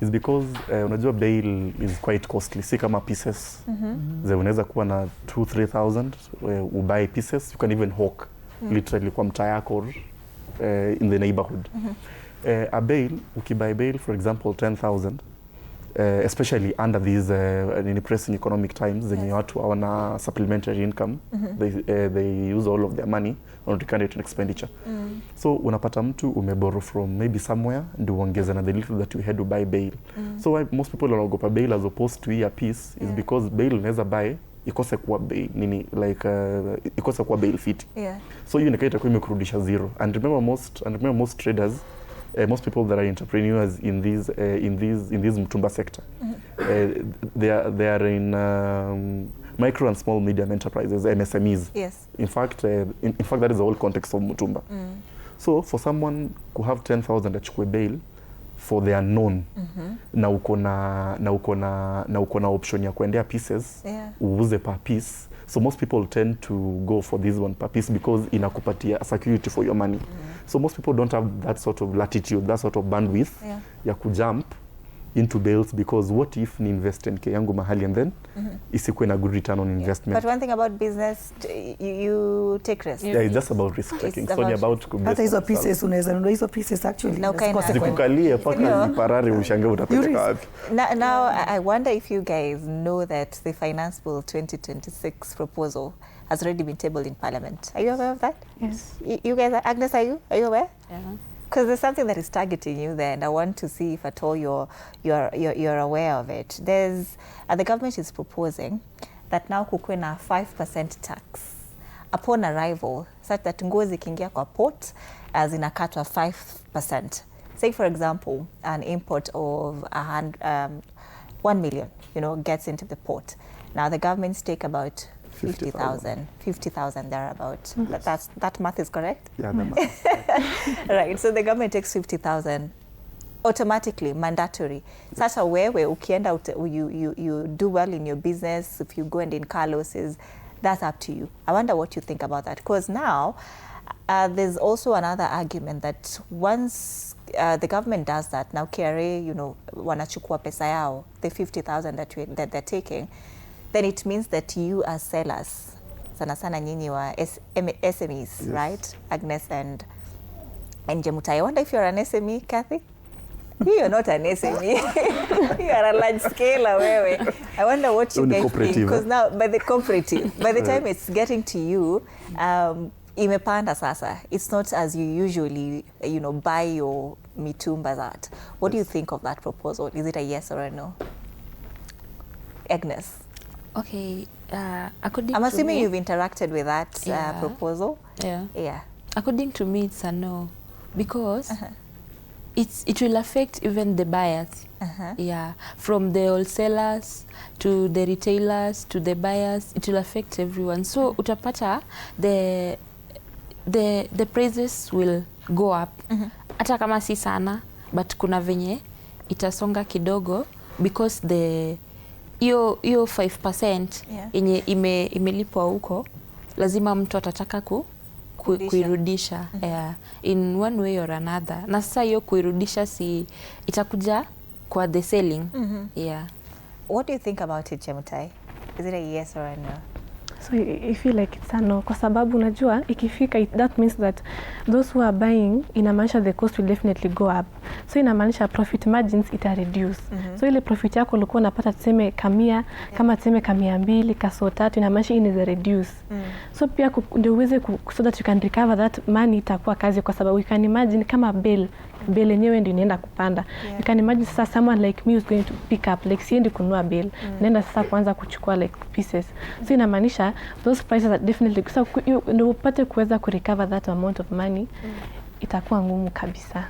is because unajua bail is quite costly. Si kama pieces unaweza kuwa na 2-3,000 ubuy pieces, you can even hawk literally kwa mtaa yako in the neighborhood. A bail, ukibuy bail, for example, 10,000, especially under these pressing economic times, zenye watu hawana supplementary income, they use all of their money on recurrent expenditure. So unapata mtu umeborrow from maybe somewhere ndio uongeze na the little that you had to buy bail. So why most people wanaogopa bail as opposed to a piece is because bail unaweza buy ikose kuwa bail nini like ikose kuwa bail fit. So hiyo nikaita kwa imekurudisha zero. And remember most traders, most people that are entrepreneurs in this mtumba sector, they are in micro and small medium enterprises, MSMEs. In fact that is the whole context of mtumba. So for someone who have 10,000 achukue bail for the unknown, na uko na option ya kuendea pieces, uuze per piece. So most people tend to go for this one per piece because inakupatia security for your money. So most people don't have that sort of latitude, that sort of bandwidth ya kujump into bails, because what if ni invest 10K yangu mahali and then isikuwe na good return on investment.
But one thing about business, you take risk.
Yeah, it's just about risk taking. So ni about
hata hizo pieces unaweza nunua hizo pieces actually.
Zikukalie paka parare ushangaa utapeleka wapi.
Now I wonder if you guys know that the Finance Bill 2026 proposal has already been tabled in Parliament. Are you aware of that?
Yes.
You guys, Agnes, are you aware?
Yeah.
Because there's something that is targeting you there, and I want to see if at all you're aware of it. There's the government is proposing that now kukuwe na 5% tax upon arrival, such that nguo zikiingia kwa port zinakatwa 5%. Say for example, an import of 1 million, gets into the port. Now the governments take about 50,000 thereabout. That math is correct?
Yeah, the math.
Right, so the government takes 50,000 automatically, mandatory. Such a way where ukienda you do well in your business, if you go and incur losses, that's up to you. I wonder what you think about that, because now there's also another argument that once the government does that, now KRA, wanachukua pesa yao, the 50,000 that they're taking, then it means that you as sellers, sana nyinyi wa SMEs, right? Agnes and Jemutai. I wonder if you're an SME, Kathy? You're not an SME. You are a large scaler, wewe. I wonder what you guys think, because now by the time it's getting to you, imepanda sasa. It's not as you usually, buy your mitumbas at. What do you think of that proposal? Is it a yes or a no? Agnes?
Okay, according
I'm
to
assuming
me,
you've interacted with that proposal.
Yeah. According to me, it's a no, because it will affect even the buyers. Yeah, from the wholesalers to the retailers to the buyers, it will affect everyone. So utapata the prices will go up. Hata kama si sana, but kuna venye itasonga kidogo, because hiyo 5% yenye imelipwa huko, lazima mtu atataka kuirudisha in one way or another. Na sasa hiyo kuirudisha si itakuja kwa the selling.
What do you think about it, Jemutai? Is it a yes or a no?
So I feel like it's a no, kwa sababu unajua ikifika that means that those who are buying, inamaanisha the cost will definitely go up. So inamaanisha profit margins ita reduce. So ile profit yako ulikuwa unapata tuseme kamia, kama tuseme kamia 2, kaso 3, inamaanisha inaweza reduce. So pia ndio uweze so that you can recover that money, itakuwa kazi, kwa sababu you can imagine kama bill yenyewe ndio inaenda kupanda. You can imagine sasa someone like me who's going to pick up, like siendi kununua bill, naenda sasa kuanza kuchukua like pieces. So inamaanisha those prices are definitely, so ndio upate kuweza kurecover that amount of money, itakuwa ngumu kabisa.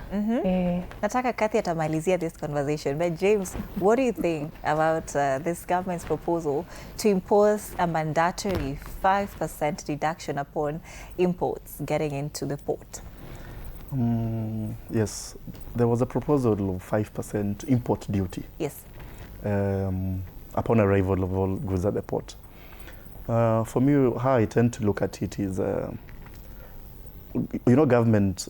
Nataka Kathy atamalizia this conversation, but James, what do you think about this government's proposal to impose a mandatory 5% deduction upon imports getting into the port?
Yes, there was a proposal of 5% import duty.
Yes.
Upon arrival of all goods at the port. For me, how I tend to look at it is, government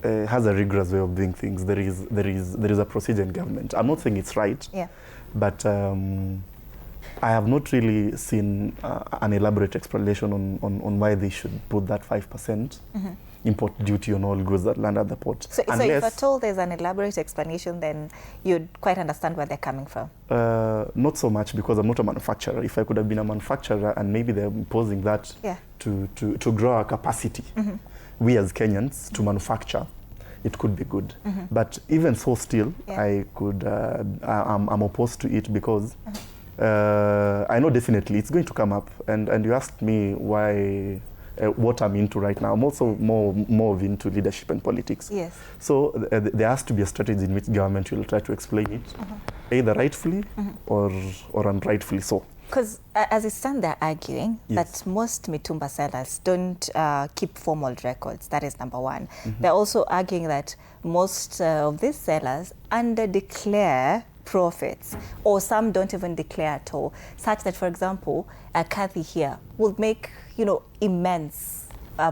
has a rigorous way of doing things. There is a procedure in government. I'm not saying it's right, but I have not really seen an elaborate explanation on why they should put that 5% import duty on all goods that land at the port.
So if at all there's an elaborate explanation, then you'd quite understand where they're coming from?
Not so much, because I'm not a manufacturer. If I could have been a manufacturer and maybe they're imposing that to grow our capacity, we as Kenyans, to manufacture, it could be good. But even so still, I'm opposed to it, because I know definitely it's going to come up. And you asked me why, what I'm into right now. I'm also more into leadership and politics.
Yes.
So there has to be a strategy in which government will try to explain it, either rightfully or unrightfully so.
Because as it stands, they're arguing that most mitumba sellers don't keep formal records. That is number one. They're also arguing that most of these sellers under-declare profits, or some don't even declare at all, such that, for example, Kathy here will make, immense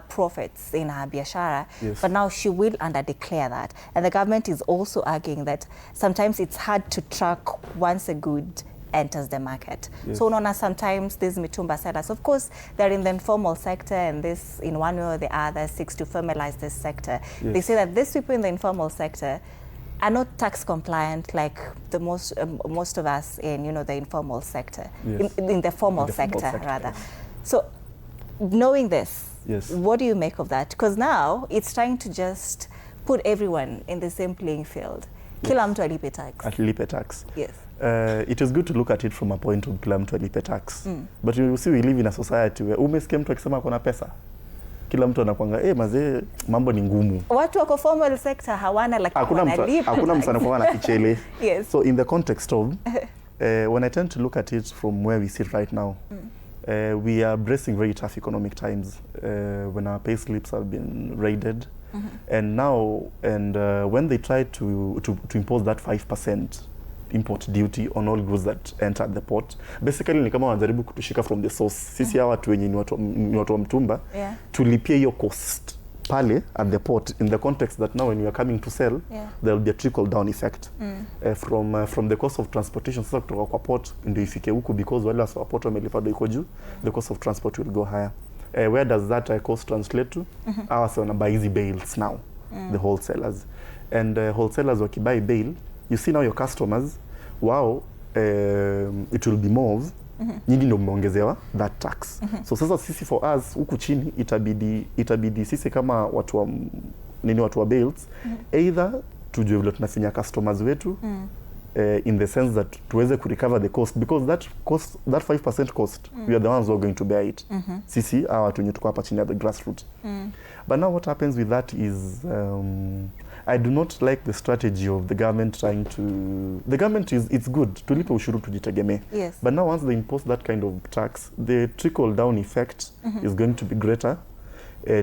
profits in her Biashara, but now she will under-declare that. And the government is also arguing that sometimes it's hard to track once a good enters the market. So unaona sometimes these mitumba sellers, of course, they're in the informal sector, and this in one way or the other seeks to formalize this sector. They say that these people in the informal sector are not tax compliant like the most of us in the informal sector, in the formal sector rather. So knowing this, what do you make of that? Because now it's trying to just put everyone in the same playing field. Kila mtu alipe tax.
Alipe tax.
Yes.
It is good to look at it from a point of kila mtu alipe tax. But you see, we live in a society where umesikia mtu akisema kuna pesa, kila mtu anakuanga mazee mambo ni ngumu.
Watu wako formal sector hawana, lakini wanalipa. Hakuna
mtu anakuwa na kichele.
Yes.
So in the context of when I tend to look at it from where we sit right now, we are bracing very tough economic times when our pay slips have been raided. And now, when they try to impose that 5% import duty on all goods that enter the port, basically ni kama wanajaribu kutushika from the source. Sisi hawa watu wenye ni watu wa mtumba, tulipie hiyo cost pale at the port, in the context that now when we are coming to sell, there will be a trickle down effect from the cost of transportation. Sasa kutoka kwa port ndio ifike huku, because wale wa port wamelipa iko juu, the cost of transport will go higher. Where does that cost translate to? Ours wanna buy easy bales now, the wholesalers. And wholesalers wakibuy bale, you see now your customers, wow, it will be more of, nyinyi ndio mmeongezewa that tax. So sasa sisi for us huku chini itabidi sisi kama watu wa bales, either tujue vile tunafinya customers wetu, in the sense that tuweze recover the cost, because that 5% cost, we are the ones who are going to bear it. Sisi hawa watu wenye tuko hapa chini at the grassroots. But now what happens with that is I do not like the strategy of the government trying to... The government it's good, tulipe ushuru tujitegemee.
Yes.
But now once they impose that kind of tax, the trickle down effect is going to be greater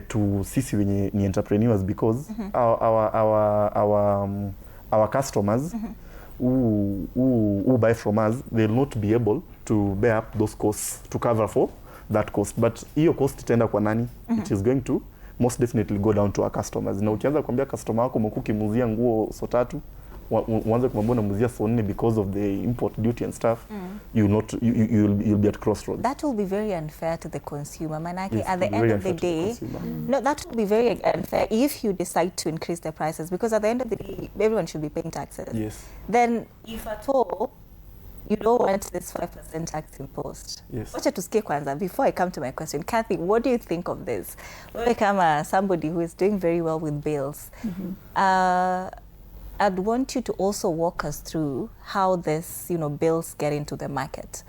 to sisi wenye ni entrepreneurs, because our customers who buy from us, they'll not be able to bear up those costs to cover for that cost. But hiyo cost itaenda kwa nani? It is going to most definitely go down to our customers. Na ukianza kuambia customer wako mkukimuzia nguo so 3, uanze kumwambia unamuzia so 4 because of the import duty and stuff, you'll be at crossroads.
That will be very unfair to the consumer. Manaki, at the end of the day, no, that will be very unfair if you decide to increase the prices, because at the end of the day, everyone should be paying taxes.
Yes.
Then, if at all, you don't want this 5% tax imposed.
Yes.
Wacha tusikie kwanza, before I come to my question. Kathy, what do you think of this? Wewe kama somebody who is doing very well with bills, I'd want you to also walk us through how this, bills get into the market.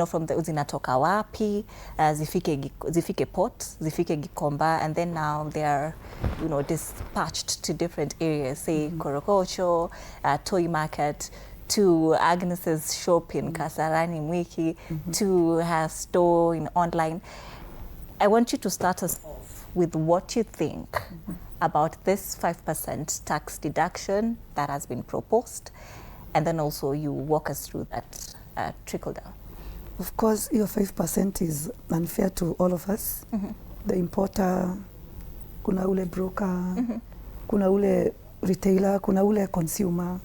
From the zinatoka wapi, zifike port, zifike Gikomba, and then now they are, dispatched to different areas, say Korokocho, Toy Market, to Agnes's shop in Kasarani Mwiki, to her store in online. I want you to start us off with what you think about this 5% tax deduction that has been proposed, and then also you walk us through that trickle down.
Of course, your 5% is unfair to all of us. The importer, kuna ule broker, kuna ule retailer, kuna ule consumer,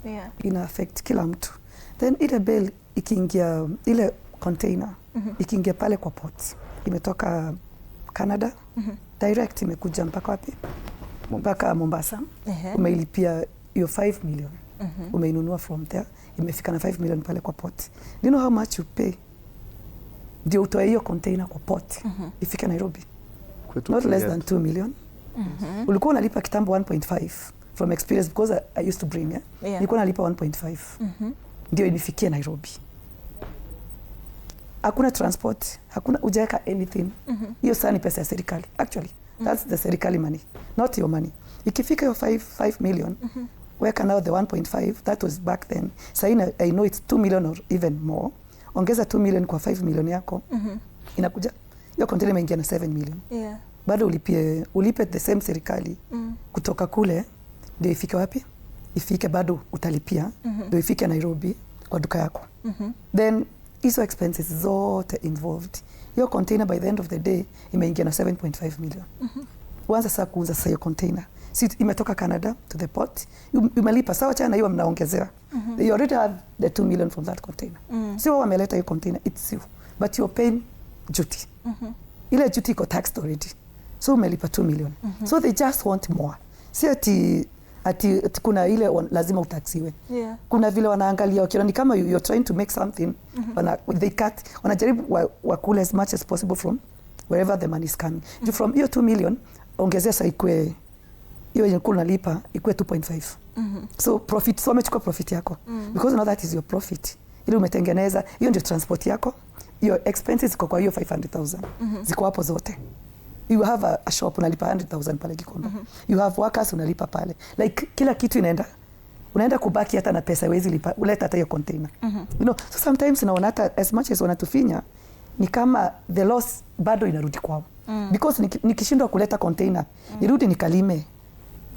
ina affect kila mtu. Then ile bill ikiingia, ile container ikiingia pale kwa port imetoka Canada direct imekuja mpaka wapi? Mpaka Mombasa. Umeilipia hiyo 5 million. Umeinunua from there, imefika na 5 million pale kwa port. Do you know how much you pay? Ndio utoe hiyo container kwa port ifike Nairobi. Not less than 2 million. Ulikuwa unalipa kitambo 1.5 from experience because I used to bring nilikuwa nalipa 1.5 ndio inifikie Nairobi. Hakuna transport, hakuna ujaweka anything. Hiyo saa ni pesa ya serikali. Actually, that's the serikali money, not your money. Ikifika hiyo 5 million, weka now the 1.5, that was back then. Sasa I know it's 2 million or even more. Ongeza 2 million kwa 5 million yako. Inakuja hiyo container imeingia na 7 million. Bado ulipe the same serikali kutoka kule ndio ifike wapi? Ifike bado utalipia ndio ifike Nairobi kwa duka yako. Then hizo expenses zote involved. Your container by the end of the day imeingia na 7.5 million. Once sasa kuuza sasa hiyo container. Si imetoka Canada to the port. Umelipa sawa chana hiyo mnaongezea. You already have the 2 million from that container. Sio wameleta hiyo container, it's you. But you're paying duty. Ile duty iko taxed already. So umelipa 2 million. So they just want more. Si ati kuna ile lazima utaxiwe. Kuna vile wanaangalia wakiona ni kama you're trying to make something, they cut, wanajaribu wakule as much as possible from wherever the money is coming. From hiyo 2 million, ongezea sasa ikue, hiyo yenye unalipa ikue 2.5. So profit, so umechukua profit yako. Because now that is your profit. Ile umetengeneza, hiyo ndio transport yako. Your expenses ziko kwa hiyo 500,000. Ziko hapo zote. You have a shop unalipa 100,000 pale Gikomba. You have workers unalipa pale. Like kila kitu unaenda kubaki hata na pesa wezi lipa, uleta hata hiyo container. You know, so sometimes naona hata as much as wanatufinya ni kama the loss bado inarudi kwao. Because nikishindwa kuleta container, nirudi nikalime.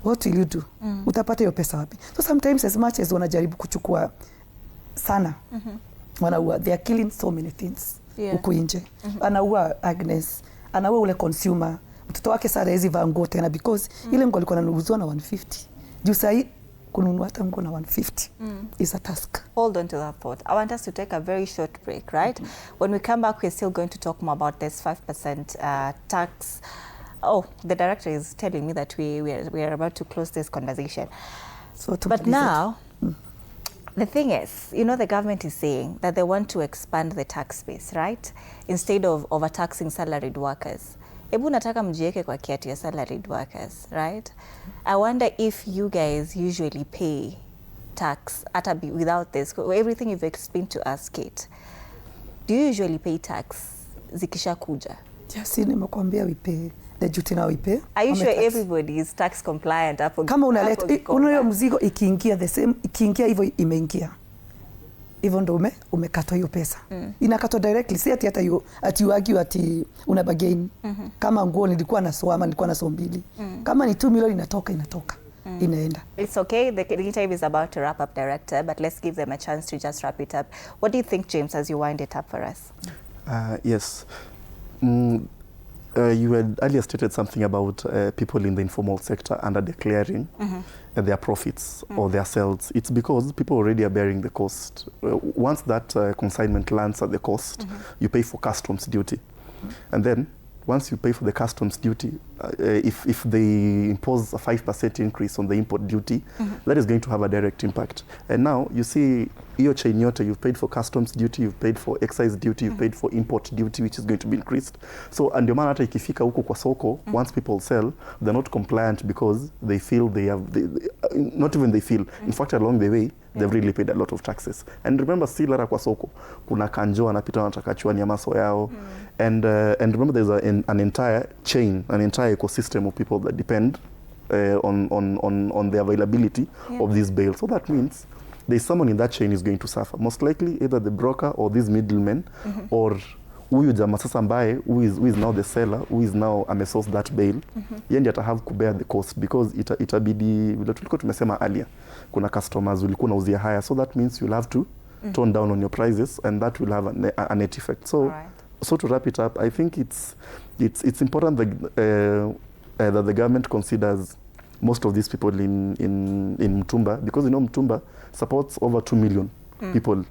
What will you do? Utapata hiyo pesa wapi? So sometimes as much as wanajaribu kuchukua sana, wanaua, they are killing so many things. Huku nje. Anaua Agnes, anaua ule consumer, mtoto wake sasa hizi vaa nguo tena because ile nguo alikuwa ananunuziwa na 150. Juu sasa kununua hata nguo na 150 is a task.
Hold on to that thought. I want us to take a very short break, right? When we come back, we're still going to talk more about this 5% tax. Oh, the director is telling me that we are about to close this conversation.
So
but now, the thing is, you know, the government is saying that they want to expand the tax base, right? Instead of overtaxing salaried workers. Ebu nataka mjieke kwa kiatu ya salaried workers, right? I wonder if you guys usually pay tax without this. Everything you've explained to us, Kate. Do you usually pay tax zikisha kuja?
Yes, nimekwambia we pay. The duty now we pay.
Are you sure everybody is tax compliant hapo?
Kama unaleta unayo mzigo ikiingia the same, ikiingia hivyo imeingia. Hivyo ndo umekatwa hiyo pesa. Inakatwa directly, si hata you argue ati una bargain. Kama nguo nilikuwa na soama, nilikuwa na so mbili. Kama ni 2 million inatoka. Inaenda.
It's okay. The time is about to wrap up, director, but let's give them a chance to just wrap it up. What do you think, James, as you wind it up for us?
Yes. You had earlier stated something about people in the informal sector under declaring their profits or their sales. It's because people already are bearing the cost. Once that consignment lands at the cost, you pay for customs duty. And then once you pay for the customs duty, if they impose a 5% increase on the import duty, that is going to have a direct impact. And now you see, your chain yote, you've paid for customs duty, you've paid for excise duty, you've paid for import duty, which is going to be increased. So, and ndio maana hata ikifika huko kwa soko, once people sell, they're not compliant because they feel not even they feel. In fact, along the way, they've really paid a lot of taxes. And remember, still hata kwa soko, kuna kanjo anapita wanataka chua nyamaso yao. And remember, there's an entire chain, an entire ecosystem of people that depend on the availability of these bales. So that means there's someone in that chain is going to suffer. Most likely either the broker or these middlemen or huyu jamaa sasa ambaye who is now the seller, who is now amesource that bail, yeye ndiye have to bear the cost because itabidi vile tulikuwa tumesema earlier, kuna customers ulikuwa unauzia higher, so that means you'll have to tone down on your prices and that will have a net effect. So so to wrap it up, I think it's important that the government considers most of these people in Mtumba, because you know Mtumba supports over 2 million people.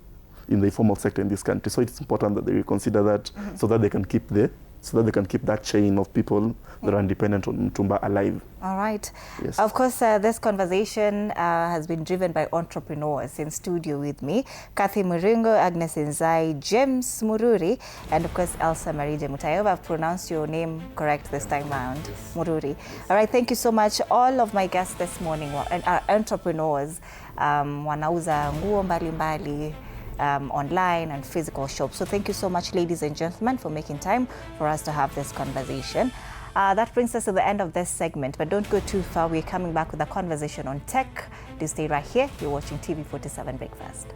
in the informal sector in this country. So it's important that they reconsider that so that they can keep that chain of people that are dependent on Mtumba alive.
All right.
Yes.
Of course, this conversation has been driven by entrepreneurs. In studio with me, Kathy Muringo, Agnes Nzai, James Mururi, and of course, Elsa Marije Mutayova. I've pronounced your name correct this time around, Mururi. All right, thank you so much. All of my guests this morning are entrepreneurs. Wanauza nguo mbalimbali, online and physical shops. So thank you so much, ladies and gentlemen, for making time for us to have this conversation. That brings us to the end of this segment, but don't go too far. We're coming back with a conversation on tech. Do stay right here. You're watching TV47 Breakfast.